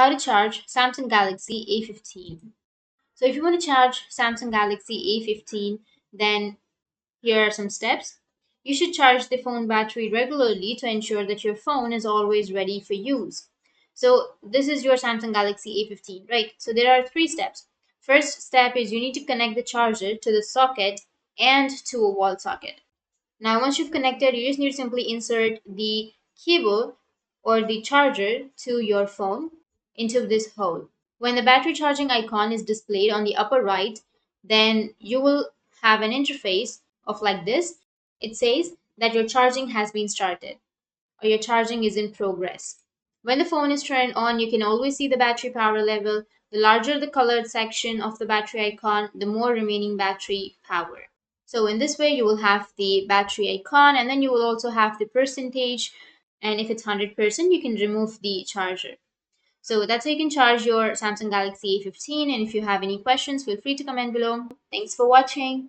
how to charge Samsung Galaxy A15. So if you want to charge Samsung Galaxy A15, then here are some steps. You should charge the phone battery regularly to ensure that your phone is always ready for use. So this is your Samsung Galaxy A15, right? So there are three steps. First step is you need to connect the charger to the socket and to a wall socket. Now, once you've connected, you just need to simply insert the cable or the charger to your phone into this hole. When the battery charging icon is displayed on the upper right, then you will have an interface of like this. It says that your charging has been started or your charging is in progress. When the phone is turned on, you can always see the battery power level. The larger the colored section of the battery icon, the more remaining battery power. So in this way, you will have the battery icon and then you will also have the percentage. And if it's 100%, you can remove the charger. So that's how you can charge your Samsung Galaxy A15. And if you have any questions, feel free to comment below. Thanks for watching.